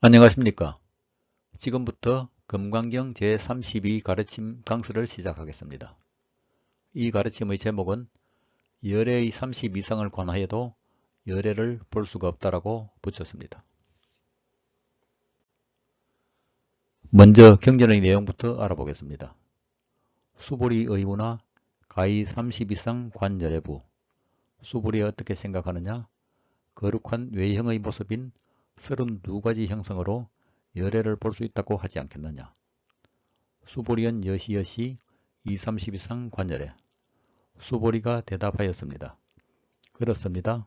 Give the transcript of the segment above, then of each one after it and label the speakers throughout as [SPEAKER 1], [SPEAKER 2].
[SPEAKER 1] 안녕하십니까. 지금부터 금강경 제32 가르침 강수를 시작하겠습니다. 이 가르침의 제목은 열애의 30 이상을 관하여도 열애를 볼 수가 없다라고 붙였습니다. 먼저 경전의 내용부터 알아보겠습니다. 수보리 의우나 가히 30 이상 관열애부. 수보리가 어떻게 생각하느냐? 거룩한 외형의 모습인 32가지 형성으로 열애를 볼 수 있다고 하지 않겠느냐. 수보리언 여시여시 230 이상 관열애. 수보리가 대답하였습니다. 그렇습니다.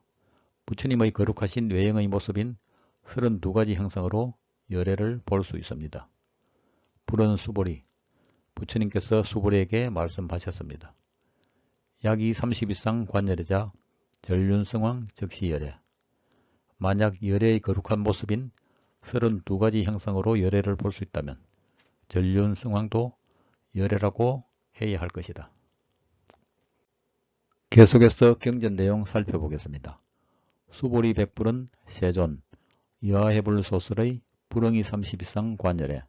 [SPEAKER 1] 부처님의 거룩하신 외형의 모습인 32가지 형성으로 열애를 볼 수 있습니다. 불은 수보리, 부처님께서 수보리에게 말씀하셨습니다. 약이 30 이상 관열애자 전륜성왕 즉시열애. 만약 열애의 거룩한 모습인 32가지 형성으로 열애를 볼 수 있다면 전륜성왕도 열애라고 해야 할 것이다. 계속해서 경전 내용 살펴보겠습니다. 수보리 백불은 세존, 여하해불소설의 불응이 30 이상 관열애.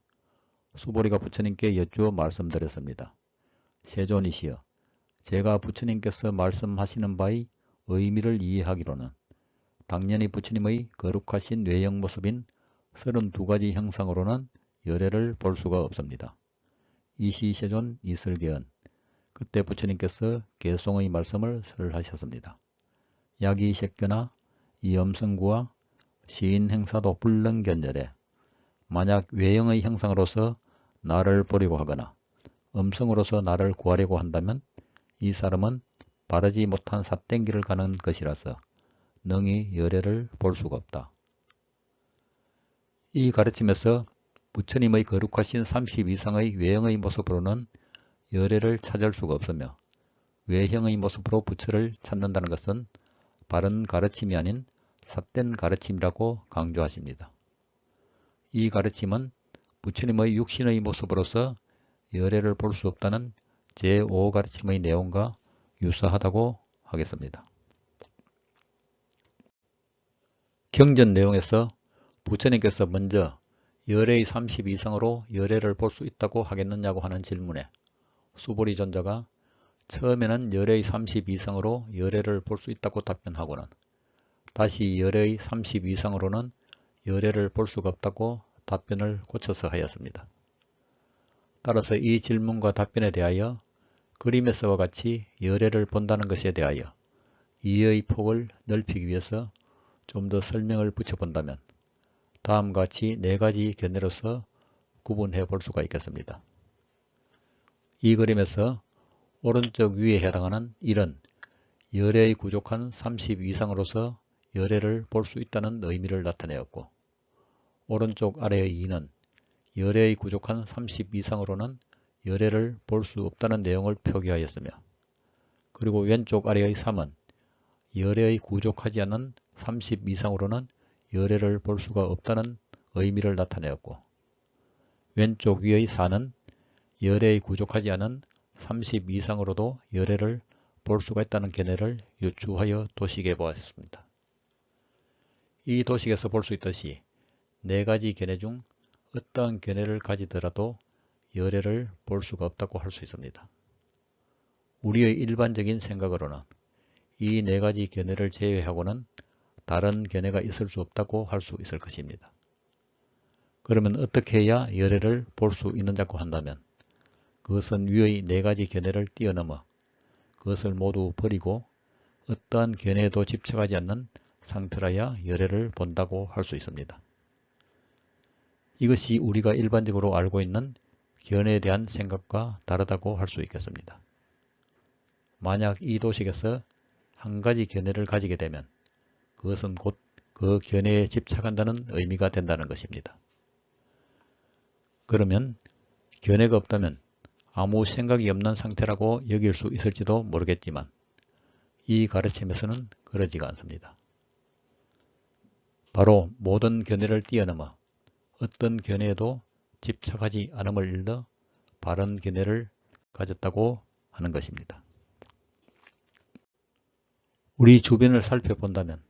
[SPEAKER 1] 수보리가 부처님께 여쭈어 말씀드렸습니다. 세존이시여, 제가 부처님께서 말씀하시는 바의 의미를 이해하기로는 당연히 부처님의 거룩하신 외형 모습인 32가지 형상으로는 열애를 볼 수가 없습니다. 이시세존 이설계언. 그때 부처님께서 개송의 말씀을 설하셨습니다. 약이색견나 이엄성구와 시인행사도 불능견열에 만약 외형의 형상으로서 나를 보려고 하거나 음성으로서 나를 구하려고 한다면 이 사람은 바르지 못한 삿땡기를 가는 것이라서 능히 열애를 볼 수가 없다. 이 가르침에서 부처님의 거룩하신 30 이상의 외형의 모습으로는 열애를 찾을 수가 없으며 외형의 모습으로 부처를 찾는다는 것은 바른 가르침이 아닌 삿된 가르침이라고 강조하십니다. 이 가르침은 부처님의 육신의 모습으로서 열애를 볼 수 없다는 제5 가르침의 내용과 유사하다고 하겠습니다. 경전 내용에서 부처님께서 먼저 열애의 30 이상으로 열애를 볼 수 있다고 하겠느냐고 하는 질문에 수보리 존자가 처음에는 열애의 30 이상으로 열애를 볼 수 있다고 답변하고는 다시 열애의 30 이상으로는 열애를 볼 수가 없다고 답변을 고쳐서 하였습니다. 따라서 이 질문과 답변에 대하여 그림에서와 같이 열애를 본다는 것에 대하여 이해의 폭을 넓히기 위해서 좀 더 설명을 붙여본다면 다음과 같이 4가지 견해로서 구분해 볼 수가 있겠습니다. 이 그림에서 오른쪽 위에 해당하는 1은 열애의 부족한 30 이상으로서 열애를 볼 수 있다는 의미를 나타내었고 오른쪽 아래의 2는 열애의 부족한 30 이상으로는 열애를 볼 수 없다는 내용을 표기하였으며 그리고 왼쪽 아래의 3은 열애의 부족하지 않은 30 이상으로는 열애를 볼 수가 없다는 의미를 나타내었고 왼쪽 위의 4는 열애의 부족하지 않은 30 이상으로도 열애를 볼 수가 있다는 견해를 유추하여 도식해 보았습니다. 이 도식에서 볼 수 있듯이 4가지 견해 중 어떠한 견해를 가지더라도 열애를 볼 수가 없다고 할 수 있습니다. 우리의 일반적인 생각으로는 이 4가지 견해를 제외하고는 다른 견해가 있을 수 없다고 할 수 있을 것입니다. 그러면 어떻게 해야 열애를 볼 수 있느냐고 한다면 그것은 위의 4가지 견해를 뛰어넘어 그것을 모두 버리고 어떠한 견해에도 집착하지 않는 상태라야 열애를 본다고 할 수 있습니다. 이것이 우리가 일반적으로 알고 있는 견해에 대한 생각과 다르다고 할 수 있겠습니다. 만약 이 도식에서 한 가지 견해를 가지게 되면 그것은 곧 그 견해에 집착한다는 의미가 된다는 것입니다. 그러면 견해가 없다면 아무 생각이 없는 상태라고 여길 수 있을지도 모르겠지만 이 가르침에서는 그러지가 않습니다. 바로 모든 견해를 뛰어넘어 어떤 견해에도 집착하지 않음을 일러 바른 견해를 가졌다고 하는 것입니다. 우리 주변을 살펴본다면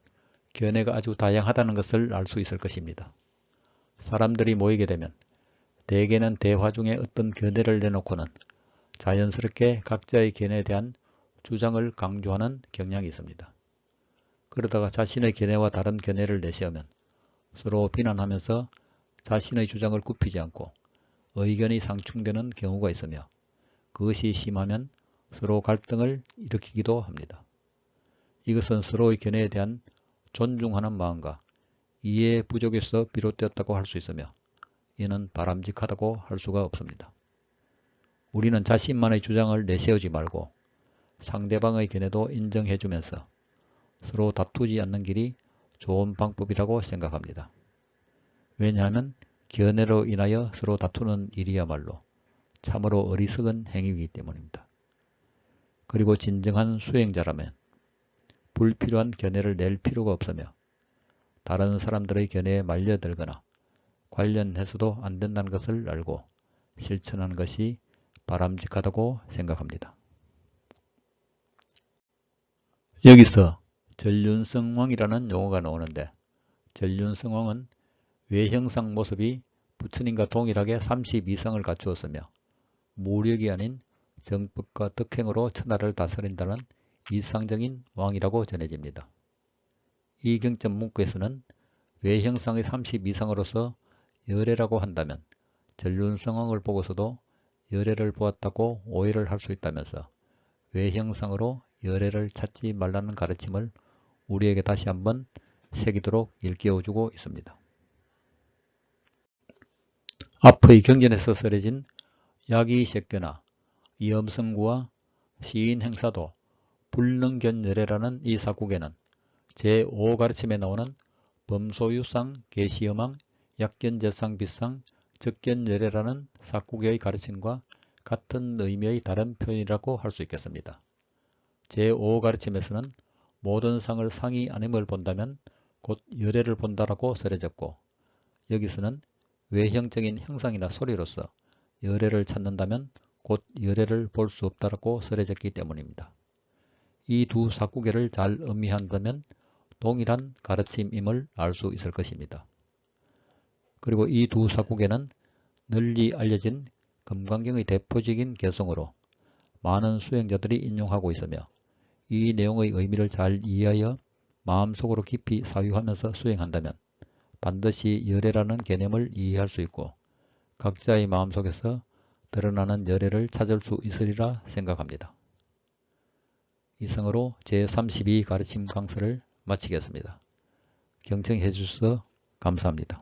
[SPEAKER 1] 견해가 아주 다양하다는 것을 알 수 있을 것입니다. 사람들이 모이게 되면 대개는 대화 중에 어떤 견해를 내놓고는 자연스럽게 각자의 견해에 대한 주장을 강조하는 경향이 있습니다. 그러다가 자신의 견해와 다른 견해를 내세우면 서로 비난하면서 자신의 주장을 굽히지 않고 의견이 상충되는 경우가 있으며 그것이 심하면 서로 갈등을 일으키기도 합니다. 이것은 서로의 견해에 대한 존중하는 마음과 이해의 부족에서 비롯되었다고 할 수 있으며 이는 바람직하다고 할 수가 없습니다. 우리는 자신만의 주장을 내세우지 말고 상대방의 견해도 인정해주면서 서로 다투지 않는 길이 좋은 방법이라고 생각합니다. 왜냐하면 견해로 인하여 서로 다투는 일이야말로 참으로 어리석은 행위이기 때문입니다. 그리고 진정한 수행자라면 불필요한 견해를 낼 필요가 없으며 다른 사람들의 견해에 말려들거나 관련해서도 안 된다는 것을 알고 실천하는 것이 바람직하다고 생각합니다. 여기서 전륜성왕이라는 용어가 나오는데 전륜성왕은 외형상 모습이 부처님과 동일하게 32성을 갖추었으며 무력이 아닌 정법과 덕행으로 천하를 다스린다는 이상적인 왕이라고 전해집니다. 이 경전 문구에서는 외형상의 32성으로서 열애라고 한다면 전륜성왕을 보고서도 열애를 보았다고 오해를 할 수 있다면서 외형상으로 열애를 찾지 말라는 가르침을 우리에게 다시 한번 새기도록 일깨워주고 있습니다. 앞의 경전에서 쓰여진 야기색교나 이엄성구와 시인행사도 불능견열애라는 이 사국에는 제5가르침에 나오는 범소유상, 계시여망, 약견재상비상, 적견열애라는 사국의 가르침과 같은 의미의 다른 표현이라고 할 수 있겠습니다. 제5가르침에서는 모든 상을 상이 아님을 본다면 곧 열애를 본다라고 쓰여졌고 여기서는 외형적인 형상이나 소리로서 열애를 찾는다면 곧 열애를 볼 수 없다라고 쓰여졌기 때문입니다. 이 두 사구계를 잘 음미한다면 동일한 가르침임을 알 수 있을 것입니다. 그리고 이 두 사구계는 널리 알려진 금강경의 대표적인 개성으로 많은 수행자들이 인용하고 있으며 이 내용의 의미를 잘 이해하여 마음속으로 깊이 사유하면서 수행한다면 반드시 열애라는 개념을 이해할 수 있고 각자의 마음속에서 드러나는 열애를 찾을 수 있으리라 생각합니다. 이상으로 제32 가르침 강서를 마치겠습니다. 경청해 주셔서 감사합니다.